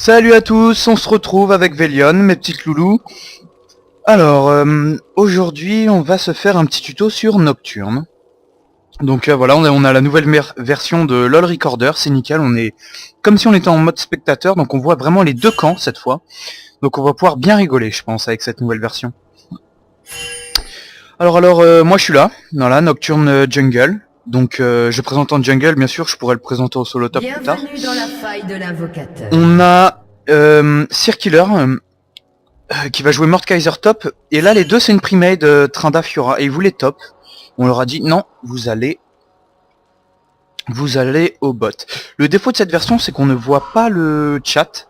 Salut à tous, on se retrouve avec Vélion, mes petites loulous. Alors, aujourd'hui, on va se faire un petit tuto sur Nocturne. Donc voilà, on a la nouvelle version de LoL Recorder, c'est nickel, on est comme si on était en mode spectateur, donc on voit vraiment les deux camps cette fois. Donc on va pouvoir bien rigoler, je pense, avec cette nouvelle version. Alors, moi je suis là, voilà, Nocturne Jungle. Donc je présente en jungle, bien sûr, je pourrais le présenter au solo top plus tard. Bienvenue dans la faille de l'invocateur. On a Cirkiller qui va jouer Mordekaiser top, et là les deux c'est une premade Trinda Fiora, et ils voulaient top. On leur a dit non, vous allez au bot. Le défaut de cette version c'est qu'on ne voit pas le chat.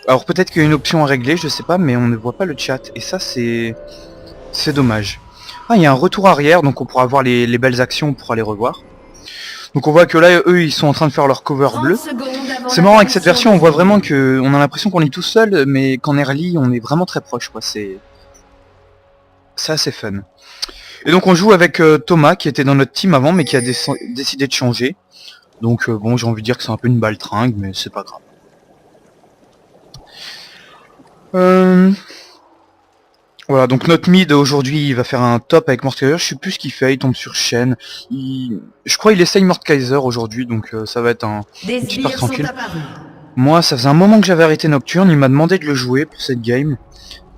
Alors peut-être qu'il y a une option à régler, je sais pas, mais on ne voit pas le chat, et ça c'est dommage. Ah, il y a un retour arrière, donc on pourra voir les belles actions, on pourra les revoir. Donc on voit que là, eux, ils sont en train de faire leur cover bleu. C'est marrant, avec cette version, on voit vraiment que... On a l'impression qu'on est tout seul, mais qu'en early, on est vraiment très proche, quoi. C'est assez fun. Et donc on joue avec Thomas, qui était dans notre team avant, mais qui a décidé de changer. Donc bon, j'ai envie de dire que c'est un peu une baltringue, mais c'est pas grave. Voilà, donc notre mid aujourd'hui il va faire un top avec Mordekaiser, je sais plus ce qu'il fait, il tombe sur Shen. Je crois qu'il essaye Mordekaiser aujourd'hui, donc ça va être un petit part tranquille. Moi ça faisait un moment que j'avais arrêté Nocturne, il m'a demandé de le jouer pour cette game.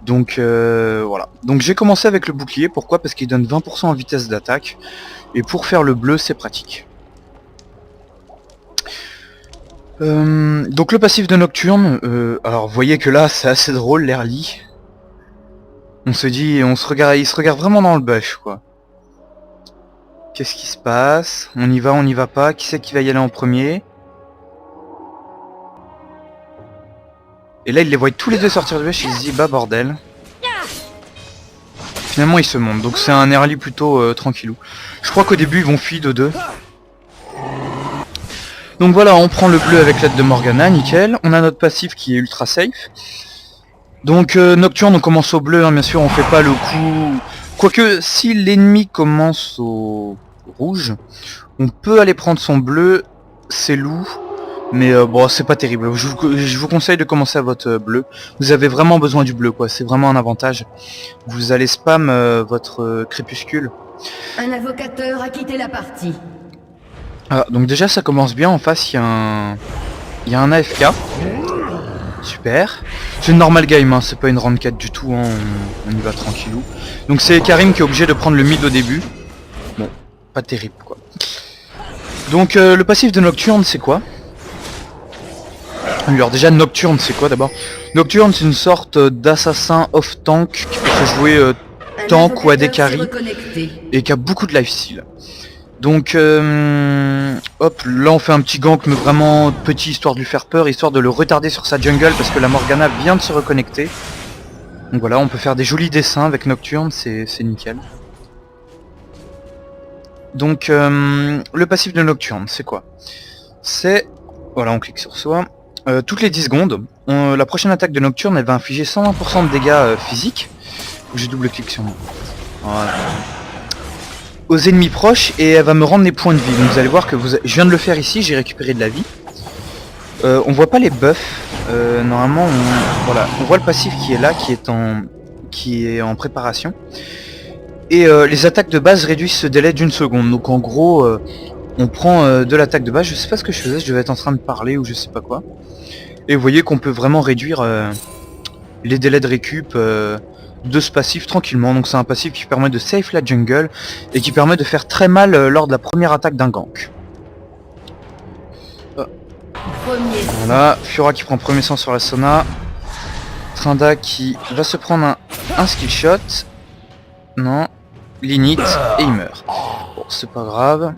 Donc voilà. Donc j'ai commencé avec le bouclier, pourquoi? Parce qu'il donne 20% en vitesse d'attaque. Et pour faire le bleu c'est pratique. Donc le passif de Nocturne, alors vous voyez que là c'est assez drôle l'early. On se dit, il se regarde vraiment dans le bush, quoi. Qu'est-ce qui se passe? On y va pas? Qui c'est qui va y aller en premier? Et là, il les voit tous les deux sortir du bush, il se dit, bah bordel. Finalement, ils se montent, donc c'est un early plutôt tranquillou. Je crois qu'au début, ils vont feed de deux. Donc voilà, on prend le bleu avec l'aide de Morgana, nickel. On a notre passif qui est ultra safe. Donc Nocturne, on commence au bleu, hein, bien sûr, on fait pas le coup... Quoique, si l'ennemi commence au rouge, on peut aller prendre son bleu, c'est loup, mais bon, c'est pas terrible. Je vous conseille de commencer à votre bleu. Vous avez vraiment besoin du bleu, quoi, c'est vraiment un avantage. Vous allez spam votre crépuscule. Un invocateur a quitté la partie. Ah, donc déjà, ça commence bien, en face, il y a un AFK. Super. C'est une normal game, hein, c'est pas une round 4 du tout, hein, on y va tranquillou. Donc c'est Karim qui est obligé de prendre le mid au début. Bon, pas terrible quoi. Donc le passif de Nocturne c'est quoi? Alors déjà Nocturne c'est quoi d'abord? Nocturne c'est une sorte d'assassin off-tank qui peut se jouer tank ou AD carry et qui a beaucoup de lifesteal. Donc hop, là on fait un petit gank mais vraiment petit histoire de lui faire peur, histoire de le retarder sur sa jungle parce que la Morgana vient de se reconnecter. Donc voilà, on peut faire des jolis dessins avec Nocturne, c'est nickel. Donc le passif de Nocturne c'est quoi? C'est, voilà on clique sur soi, toutes les 10 secondes, la prochaine attaque de Nocturne elle va infliger 120% de dégâts physiques. Faut que je double clique sur moi. Voilà. Aux ennemis proches et elle va me rendre les points de vie. Donc vous allez voir que je viens de le faire ici, j'ai récupéré de la vie. On voit pas les buffs. Normalement, voilà, on voit le passif qui est là, qui est en préparation. Et les attaques de base réduisent ce délai d'une seconde. Donc en gros, on prend de l'attaque de base. Je sais pas ce que je faisais, je devais être en train de parler ou je sais pas quoi. Et vous voyez qu'on peut vraiment réduire les délais de récup de ce passif tranquillement. Donc c'est un passif qui permet de safe la jungle et qui permet de faire très mal lors de la première attaque d'un gank. Voilà, Fiora qui prend premier sang sur la Sona. Trinda qui va se prendre un skill shot. Non, l'init et il meurt. Bon, c'est pas grave.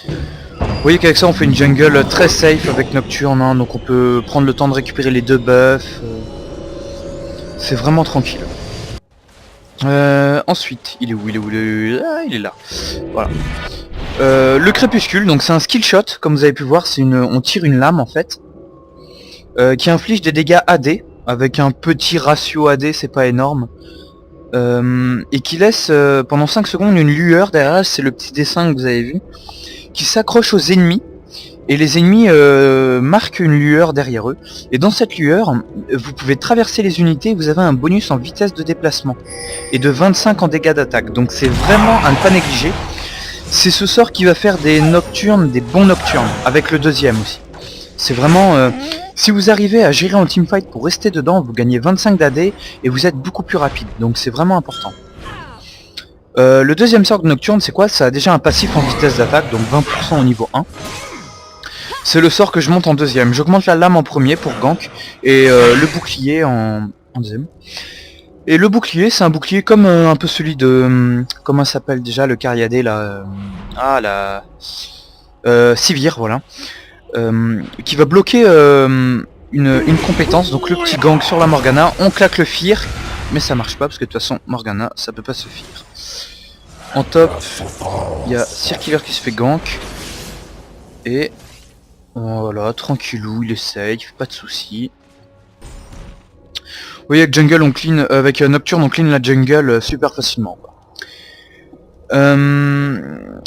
Vous voyez qu'avec ça on fait une jungle très safe avec Nocturne, hein, donc on peut prendre le temps de récupérer les deux buffs. C'est vraiment tranquille. Ensuite, il est où? Ah, il est là. Voilà. Le crépuscule, donc c'est un skill shot, comme vous avez pu voir, on tire une lame en fait, qui inflige des dégâts AD, avec un petit ratio AD, c'est pas énorme, et qui laisse pendant 5 secondes une lueur derrière, c'est le petit dessin que vous avez vu, qui s'accroche aux ennemis, Et les ennemis marquent une lueur derrière eux. Et dans cette lueur, vous pouvez traverser les unités et vous avez un bonus en vitesse de déplacement. Et de 25 en dégâts d'attaque. Donc c'est vraiment à ne pas négliger. C'est ce sort qui va faire des nocturnes, des bons nocturnes. Avec le deuxième aussi. C'est vraiment... si vous arrivez à gérer en teamfight pour rester dedans, vous gagnez 25 d'AD et vous êtes beaucoup plus rapide. Donc c'est vraiment important. Le deuxième sort de nocturne, c'est quoi? Ça a déjà un passif en vitesse d'attaque, donc 20% au niveau 1. C'est le sort que je monte en deuxième. J'augmente la lame en premier pour gank et le bouclier en deuxième. Et le bouclier, c'est un bouclier comme un peu celui de... comment ça s'appelle déjà le Cariadé là Sivir, voilà. Qui va bloquer une compétence, donc le petit gank sur la Morgana. On claque le fear, mais ça marche pas parce que de toute façon Morgana ça peut pas se fear. En top, il y a Circular qui se fait gank. Et voilà, tranquillou, il essaye, pas de soucis. Vous voyez, avec Jungle on clean, avec Nocturne on clean la jungle super facilement.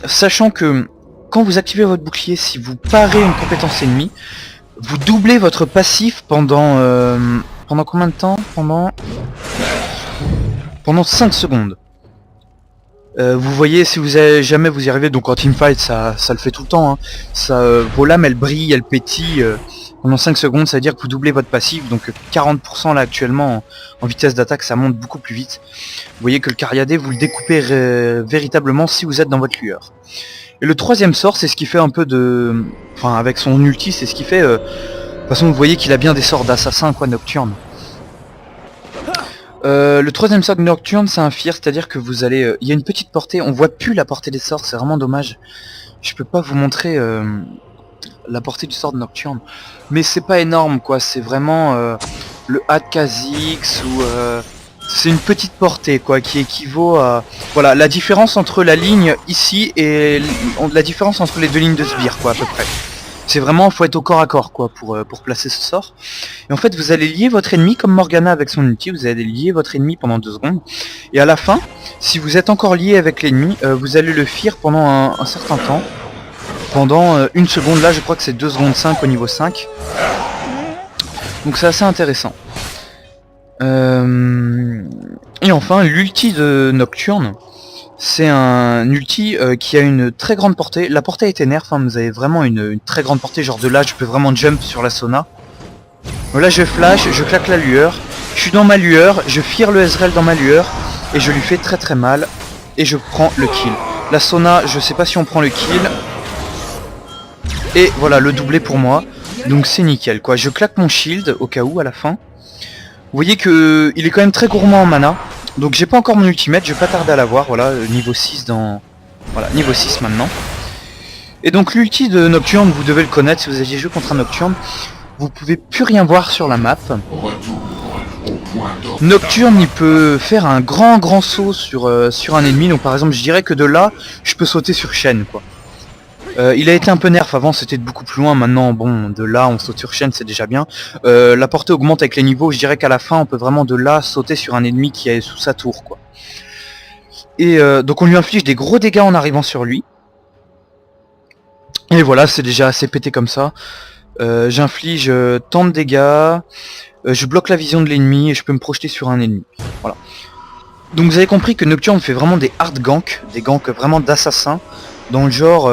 Sachant que quand vous activez votre bouclier, si vous parez une compétence ennemie, vous doublez votre passif pendant combien de temps? Pendant 5 secondes. Vous voyez, si vous avez jamais vous y arrivez, donc en teamfight ça le fait tout le temps, hein. Vos lames elles brillent, elles pétillent pendant 5 secondes, ça veut dire que vous doublez votre passif, donc 40% là actuellement en vitesse d'attaque, ça monte beaucoup plus vite. Vous voyez que le Cariadé vous le découpez véritablement si vous êtes dans votre lueur. Et le troisième sort, c'est ce qui fait un peu de... Enfin avec son ulti, c'est ce qui fait... De toute façon vous voyez qu'il a bien des sorts d'assassin quoi, Nocturne. Le troisième sort de Nocturne, c'est un fear, c'est-à-dire que vous allez... Il y a une petite portée, on voit plus la portée des sorts, c'est vraiment dommage. Je peux pas vous montrer la portée du sort de Nocturne. Mais c'est pas énorme quoi, c'est vraiment le A de Kha'Zix ou... c'est une petite portée quoi, qui équivaut à... Voilà, la différence entre la ligne ici et la différence entre les deux lignes de sbire quoi, à peu près. C'est vraiment, faut être au corps à corps quoi pour placer ce sort. Et en fait vous allez lier votre ennemi comme Morgana avec son ulti, vous allez lier votre ennemi pendant 2 secondes. Et à la fin, si vous êtes encore lié avec l'ennemi, vous allez le fear pendant un certain temps. Pendant 1 seconde, là je crois que c'est 2 secondes 5 au niveau 5. Donc c'est assez intéressant. Et enfin l'ulti de Nocturne. C'est un ulti qui a une très grande portée. La portée a été nerf, hein, vous avez vraiment une très grande portée, genre de là je peux vraiment jump sur la Sona. Donc là je flash, je claque la lueur, je suis dans ma lueur, je fire le Ezreal dans ma lueur, et je lui fais très très mal, et je prends le kill. La Sona, je sais pas si on prend le kill, et voilà le doublé pour moi, donc c'est nickel quoi. Je claque mon shield au cas où à la fin. Vous voyez que il est quand même très gourmand en mana. Donc j'ai pas encore mon ultimate, je vais pas tarder à l'avoir, voilà, niveau 6 dans... Voilà, niveau 6 maintenant. Et donc l'ulti de Nocturne, vous devez le connaître si vous aviez joué contre un Nocturne. Vous pouvez plus rien voir sur la map. Nocturne, il peut faire un grand saut sur un ennemi, donc par exemple je dirais que de là, je peux sauter sur Shen quoi. Il a été un peu nerf avant, c'était de beaucoup plus loin, maintenant bon, de là on saute sur Shen, c'est déjà bien. La portée augmente avec les niveaux, je dirais qu'à la fin on peut vraiment de là sauter sur un ennemi qui est sous sa tour quoi. Et donc on lui inflige des gros dégâts en arrivant sur lui. Et voilà, c'est déjà assez pété comme ça. J'inflige tant de dégâts, je bloque la vision de l'ennemi et je peux me projeter sur un ennemi. Voilà. Donc vous avez compris que Nocturne fait vraiment des hard ganks, des ganks vraiment d'assassin, dans le genre...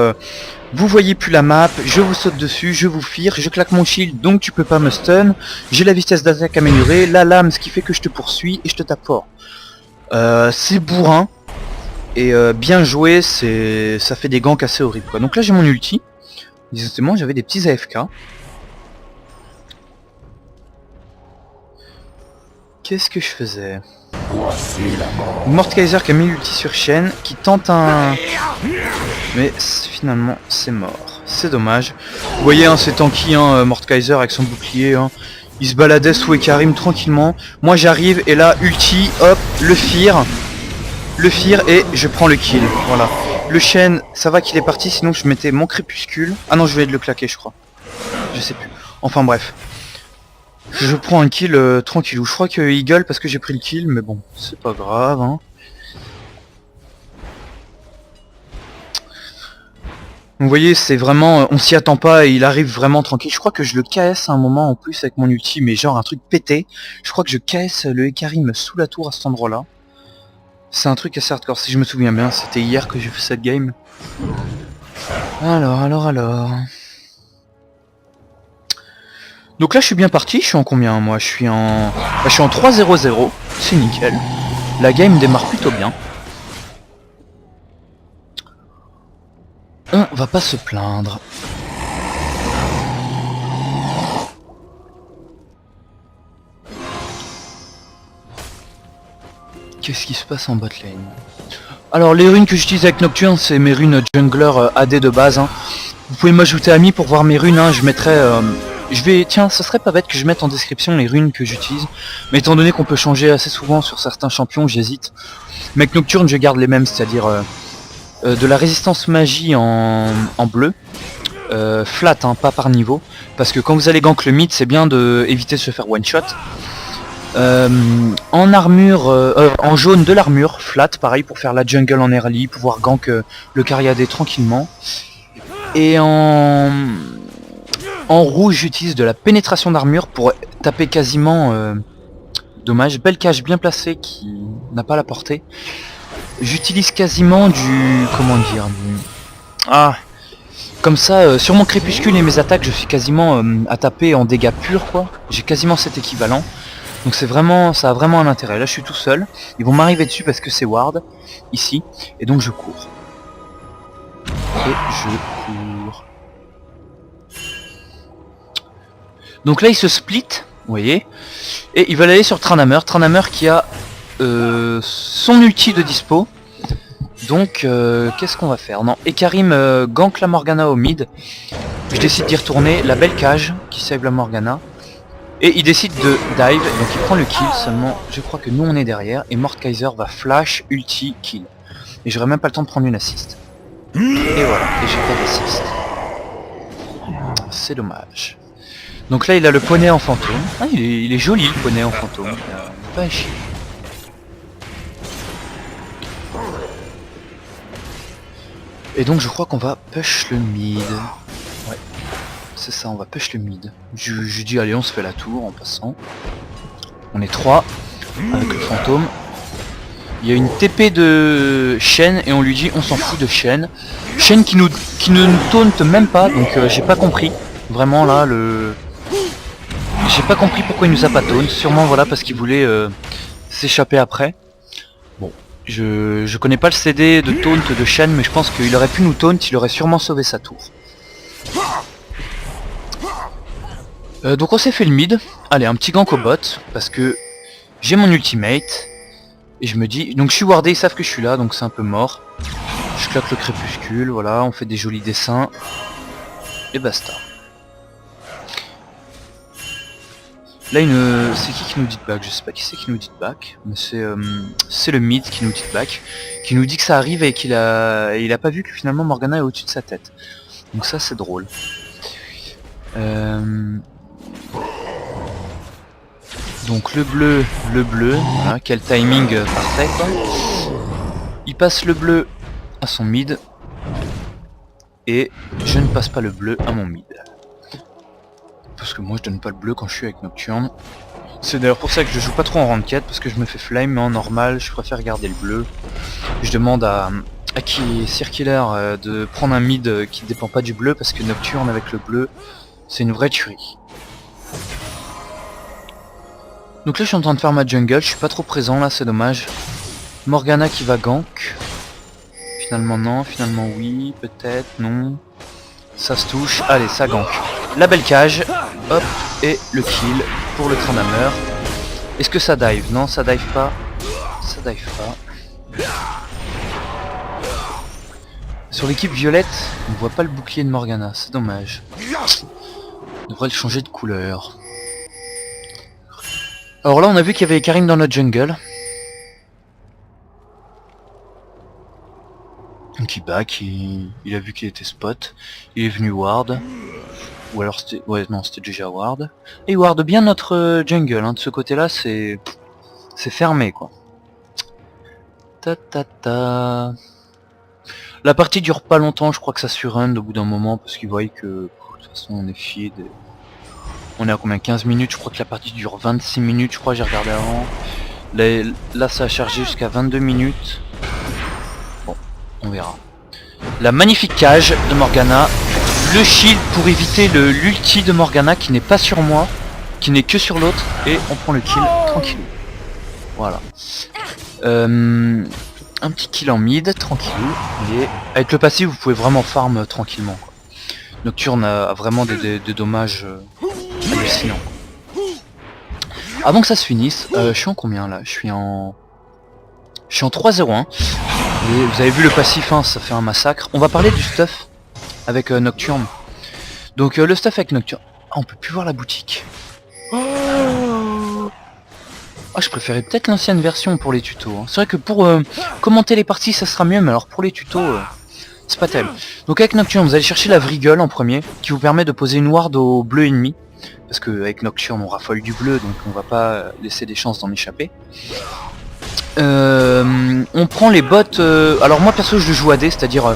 vous voyez plus la map, je vous saute dessus, je vous fear, je claque mon shield donc tu peux pas me stun, j'ai la vitesse d'attaque améliorée, la lame ce qui fait que je te poursuis et je te tape fort. C'est bourrin, et bien joué, ça fait des ganks assez horribles quoi. Donc là j'ai mon ulti, justement j'avais des petits AFK. Qu'est-ce que je faisais? Mordekaiser qui a mis l'ulti sur Shen, qui tente un... Mais finalement c'est mort, c'est dommage. Vous voyez hein, c'est tanky hein, Mordekaiser avec son bouclier hein. Il se baladait sous Ekarim tranquillement. Moi j'arrive et là ulti, hop, le fear et je prends le kill, voilà. Le Shen, ça va qu'il est parti, sinon je mettais mon crépuscule. Ah non je vais le claquer je crois. Je sais plus. Enfin bref. Je prends un kill tranquillou. Je crois que Eagle parce que j'ai pris le kill, mais bon, c'est pas grave hein. Vous voyez, c'est vraiment, on s'y attend pas et il arrive vraiment tranquille. Je crois que je le KS à un moment en plus avec mon ulti, mais genre un truc pété. Je crois que je KS le Ekarim sous la tour à cet endroit-là. C'est un truc assez hardcore, si je me souviens bien, c'était hier que j'ai fait cette game. Alors... Donc là je suis bien parti, je suis en combien moi? Je suis en 3-0-0, c'est nickel. La game démarre plutôt bien. On va pas se plaindre. Qu'est-ce qui se passe en bot lane? Alors les runes que j'utilise avec Nocturne, c'est mes runes jungler AD de base. Hein. Vous pouvez m'ajouter ami pour voir mes runes, hein. Je mettrai... Tiens, ça serait pas bête que je mette en description les runes que j'utilise. Mais étant donné qu'on peut changer assez souvent sur certains champions, j'hésite. Mais avec Nocturne, je garde les mêmes, c'est-à-dire de la résistance magie en bleu. Flat, hein, pas par niveau. Parce que quand vous allez gank le mid, c'est bien d'éviter de se faire one shot. En armure, en jaune de l'armure, flat, pareil pour faire la jungle en early, pouvoir gank le Cariadé tranquillement. Et en rouge, j'utilise de la pénétration d'armure pour taper quasiment... dommage, belle cage bien placée qui n'a pas la portée. J'utilise quasiment du... comment dire comme ça, sur mon crépuscule et mes attaques, je suis quasiment à taper en dégâts purs, quoi. J'ai quasiment cet équivalent. Donc c'est vraiment, ça a vraiment un intérêt. Là je suis tout seul, ils vont m'arriver dessus parce que c'est ward, ici, et donc je cours. Et je cours. Donc là ils se split, vous voyez, et ils veulent aller sur Tranamer. Tranamer qui a son ulti de dispo. Donc qu'est-ce qu'on va faire? Non, Ekarim gank la Morgana au mid. Je décide d'y retourner, la belle cage qui save la Morgana. Et il décide de dive, donc il prend le kill, seulement je crois que nous on est derrière, et Mordekaiser va flash, ulti, kill. Et j'aurai même pas le temps de prendre une assist. Et voilà, et j'ai pas d'assist. C'est dommage. Donc là il a le poney en fantôme. Ah il est joli le poney en fantôme, pas à chier. Et donc je crois qu'on va push le mid. Ouais. C'est ça, on va push le mid. Je dis allez on se fait la tour en passant. On est 3 avec le fantôme. Il y a une TP de Shen et on lui dit on s'en fout de Shen. Shen qui ne nous taunte même pas, donc j'ai pas compris. Vraiment là j'ai pas compris pourquoi il nous a pas taunt. Sûrement voilà parce qu'il voulait s'échapper après. Bon, je connais pas le CD de taunt de Shen, mais je pense qu'il aurait pu nous taunt, il aurait sûrement sauvé sa tour. Donc on s'est fait le mid, allez un petit gank au bot, parce que j'ai mon ultimate, et je me dis, donc je suis wardé, ils savent que je suis là, donc c'est un peu mort. Je claque le crépuscule, voilà, on fait des jolis dessins, et basta. Là c'est qui nous dit back? Je sais pas qui c'est qui nous dit back, mais c'est le mid qui nous dit back, qui nous dit que ça arrive et il a pas vu que finalement Morgana est au-dessus de sa tête. Donc ça c'est drôle. Donc le bleu, voilà, quel timing parfait quoi. Il passe le bleu à son mid, et je ne passe pas le bleu à mon mid. Parce que moi je donne pas le bleu quand je suis avec Nocturne. C'est d'ailleurs pour ça que je joue pas trop en ranked, parce que je me fais flame, mais en normal je préfère garder le bleu. Je demande à qui est Circular de prendre un mid qui dépend pas du bleu, parce que Nocturne avec le bleu, c'est une vraie tuerie. Donc là je suis en train de faire ma jungle, je suis pas trop présent là, c'est dommage. Morgana qui va gank. Finalement non, finalement oui, peut-être, non. Ça se touche, allez ça gank. La belle cage, hop, et le kill pour le Tranamer. Est-ce que ça dive? Non, ça dive pas. Ça dive pas. Sur l'équipe violette, on voit pas le bouclier de Morgana, c'est dommage. On devrait le changer de couleur. Alors là on a vu qu'il y avait Karim dans notre jungle. Donc il back, il a vu qu'il était spot. Il est venu ward. Ou alors c'était... ouais non c'était déjà ward. Et il ward bien notre jungle, hein. De ce côté là c'est fermé quoi. Ta ta ta. La partie dure pas longtemps, je crois que ça surrun au bout d'un moment parce qu'ils voient que de toute façon on est fié de... On est à combien, 15 minutes, je crois que la partie dure 26 minutes, je crois, j'ai regardé avant. Là ça a chargé jusqu'à 22 minutes. Bon, on verra. La magnifique cage de Morgana. Le shield pour éviter l'ulti de Morgana qui n'est pas sur moi, qui n'est que sur l'autre. Et on prend le kill tranquille. Voilà. Un petit kill en mid, tranquillou. Et avec le passif, vous pouvez vraiment farm tranquillement, quoi. Nocturne a vraiment des dommages hallucinants. Avant que ça se finisse, je suis en combien là? Je suis en 3-0-1. Et vous avez vu le passif, hein, ça fait un massacre. On va parler du stuff avec Nocturne. Donc le stuff avec Nocturne... Ah, on peut plus voir la boutique. Ah, je préférais peut-être l'ancienne version pour les tutos, hein. C'est vrai que pour commenter les parties ça sera mieux, mais alors pour les tutos, c'est pas terrible. Donc avec Nocturne, vous allez chercher la Vriggle en premier, qui vous permet de poser une ward au bleu ennemi. Parce qu'avec Nocturne on raffole du bleu, donc on va pas laisser des chances d'en échapper. On prend les bots, alors moi perso je joue AD, c'est-à-dire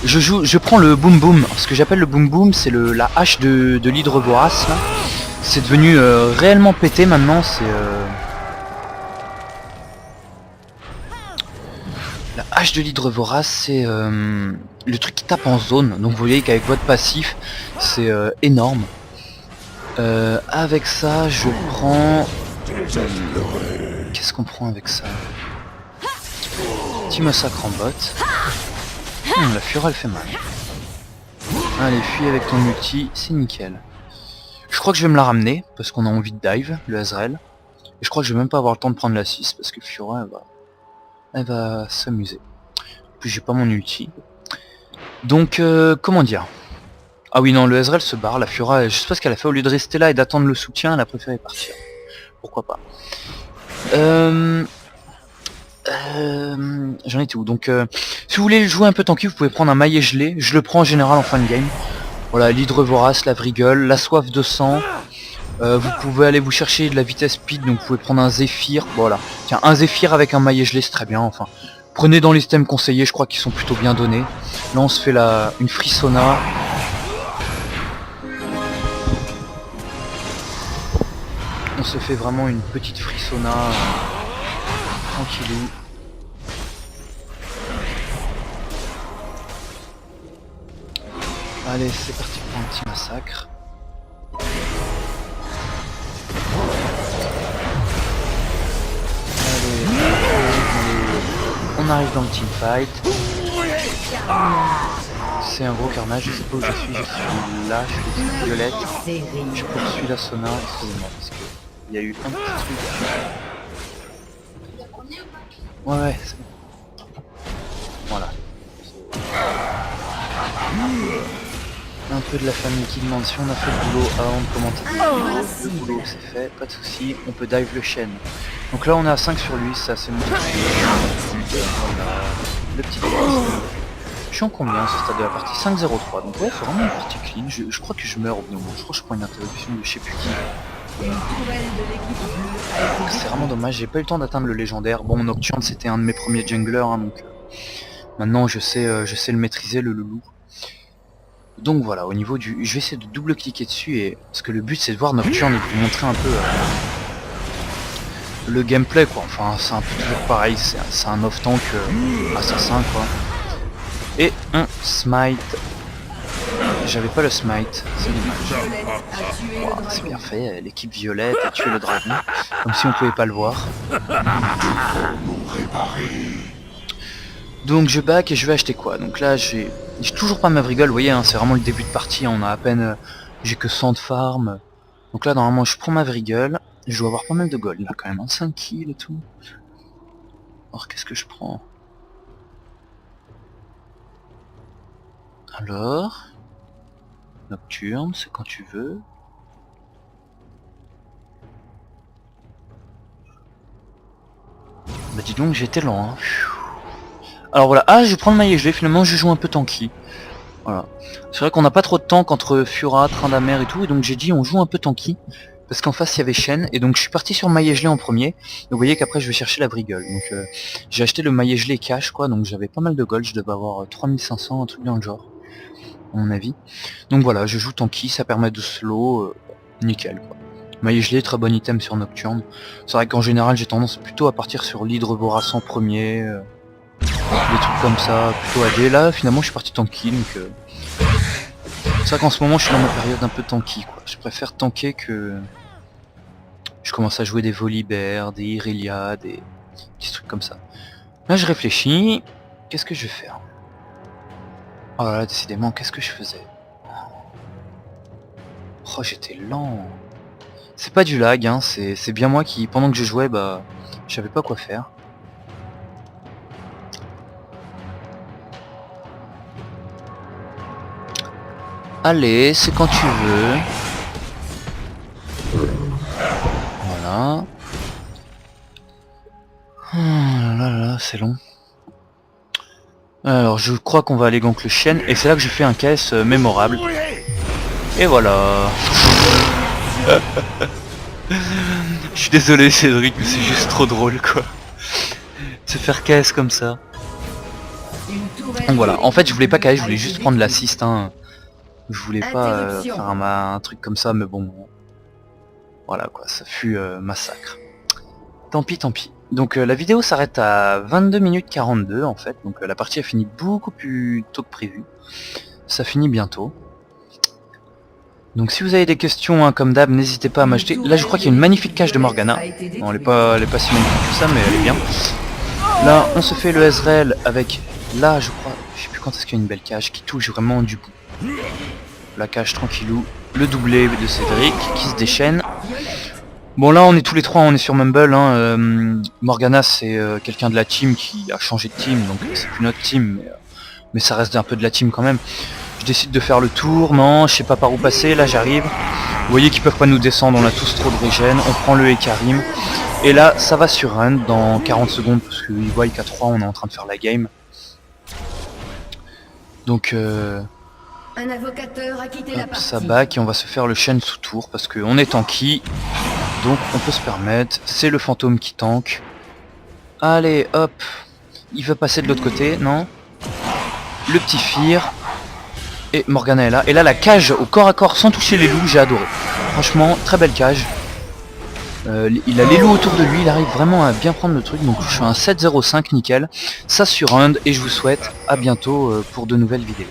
je prends le boom boom. Ce que j'appelle le boom boom, c'est la hache de l'hydre vorace là. C'est devenu réellement pété maintenant, c'est la hache de l'hydre vorace, c'est le truc qui tape en zone. Donc vous voyez qu'avec votre passif c'est énorme. Avec ça je prends... Qu'est-ce qu'on prend avec ça? Petit massacre en bot. La Fura elle fait mal. Allez, fuis avec ton ulti, c'est nickel. Je crois que je vais me la ramener, parce qu'on a envie de dive, le Azrael. Et je crois que je vais même pas avoir le temps de prendre la 6, parce que Fura elle va s'amuser. Puis j'ai pas mon ulti. Donc comment dire? Ah oui non, le Azrael se barre, la Fura, je sais pas ce qu'elle a fait, au lieu de rester là et d'attendre le soutien, elle a préféré partir. Pourquoi pas. J'en étais où? Donc si vous voulez jouer un peu tanky, vous pouvez prendre un maillet gelé. Je le prends en général en fin de game. Voilà, l'hydre vorace, la Vriggle, la soif de sang. Vous pouvez aller vous chercher de la vitesse speed, donc vous pouvez prendre un Zéphyr. Voilà. Tiens, un Zéphyr avec un maillet gelé, c'est très bien, enfin. Prenez dans les items conseillés, je crois qu'ils sont plutôt bien donnés. Là on se fait une frissona. On se fait vraiment une petite frissona. Tranquillou. Allez, c'est parti pour un petit massacre. Allez, on arrive dans le teamfight. C'est un gros carnage, je sais pas où je suis là, je suis violette. Je poursuis la Sona, excusez-moi, parce que il y a eu un petit truc. Ouais, c'est bon. Voilà. Un peu de la famille qui demande si on a fait le boulot avant de commenter. Le boulot c'est fait, pas de soucis, on peut dive le chêne. Donc là on est à 5 sur lui, ça c'est mon voilà. Le petit boss. Je suis en combien ce stade de la partie? 5-0-3, donc ouais c'est vraiment une partie clean. Je crois que je meurs au bout d'un moment, je crois que je prends une interruption de je sais plus qui. C'est vraiment dommage, j'ai pas eu le temps d'atteindre le légendaire. Bon, Nocturne c'était un de mes premiers junglers, hein, donc maintenant je sais le maîtriser, le loulou. Donc voilà, au niveau du... Je vais essayer de double-cliquer dessus, et parce que le but c'est de voir Nocturne et de vous montrer un peu le gameplay quoi. Enfin c'est un peu toujours pareil, c'est un off-tank assassin quoi. Et un smite. J'avais pas le smite, c'est dommage. Wow, c'est bien fait, l'équipe violette a tué le dragon, comme si on pouvait pas le voir. Donc je back et je vais acheter quoi? Donc là j'ai toujours pas ma Vriggle, vous voyez, hein, c'est vraiment le début de partie, hein, on a à peine... j'ai que 100 de farm. Donc là normalement je prends ma Vriggle, je dois avoir pas mal de gold là quand même, hein, 5 kills et tout. Alors qu'est-ce que je prends? Alors... Nocturne, c'est quand tu veux. Bah dis donc j'étais lent, hein. Alors voilà, ah je prends le maillet gelé, finalement je joue un peu tanky. Voilà. C'est vrai qu'on n'a pas trop de tank entre Fura, Tryndamere et tout, et donc j'ai dit on joue un peu tanky. parce qu'en face il y avait Shen, et donc je suis parti sur maillet gelé en premier. Donc vous voyez qu'après je vais chercher la brigole. Donc j'ai acheté le maillet gelé cash quoi, donc j'avais pas mal de gold, je devais avoir 3500, un truc dans le genre, à mon avis. Donc voilà, je joue tanky, ça permet de slow, nickel quoi. Maillet gelé, très bon item sur Nocturne. C'est vrai qu'en général j'ai tendance plutôt à partir sur l'hydre vorace en premier, des trucs comme ça, plutôt AD. Là finalement je suis parti tanky, donc c'est vrai qu'en ce moment je suis dans ma période un peu tanky quoi. Je préfère tanker que... Je commence à jouer des Volibear, des Irelia, des petits trucs comme ça. Là je réfléchis, qu'est-ce que je vais faire? Oh là là, décidément, qu'est-ce que je faisais? Oh, j'étais lent. C'est pas du lag, hein, c'est bien moi qui, pendant que je jouais, bah, je savais pas quoi faire. Allez, c'est quand tu veux. Voilà. Oh là là, c'est long. Alors, je crois qu'on va aller gank le Shen, et c'est là que je fais un KS mémorable. Et voilà. Je suis désolé Cédric, mais c'est juste trop drôle quoi. Se faire KS comme ça. Donc voilà, en fait je voulais pas KS, je voulais juste prendre l'assist. Hein. Je voulais pas faire un truc comme ça, mais bon. Voilà quoi, ça fut massacre. Tant pis, tant pis. Donc la vidéo s'arrête à 22 minutes 42 en fait, donc la partie a fini beaucoup plus tôt que prévu. Ça finit bientôt. Donc si vous avez des questions, hein, comme d'hab, n'hésitez pas à m'acheter. Là je crois qu'il y a une magnifique cage de Morgana. Bon, elle est pas si magnifique que ça, mais elle est bien. Là on se fait le Ezreal avec, là je crois, je sais plus quand est-ce qu'il y a une belle cage qui touche vraiment du bout. La cage tranquillou, le doublé de Cédric qui se déchaîne. Bon là on est tous les trois, on est sur Mumble, hein. Morgana c'est quelqu'un de la team qui a changé de team, donc c'est plus notre team, mais ça reste un peu de la team quand même. Je décide de faire le tour, non, je sais pas par où passer, là j'arrive. Vous voyez qu'ils peuvent pas nous descendre, on a tous trop de régène, on prend le Ekarim. Et là ça va sur run dans 40 secondes, parce qu'ils voient qu'à 3 on est en train de faire la game. Donc Un invocateur a quitté la partie. ça back et on va se faire le Shen sous tour, parce qu'on est tanky. Donc on peut se permettre, c'est le fantôme qui tank. Allez hop, il veut passer de l'autre côté, non? Le petit Fear. Et Morgana est là. Et là la cage au corps à corps sans toucher les loups, j'ai adoré. Franchement, très belle cage. Il a les loups autour de lui, il arrive vraiment à bien prendre le truc. Donc je fais un 7-0-5 nickel. Ça sur round et je vous souhaite à bientôt pour de nouvelles vidéos.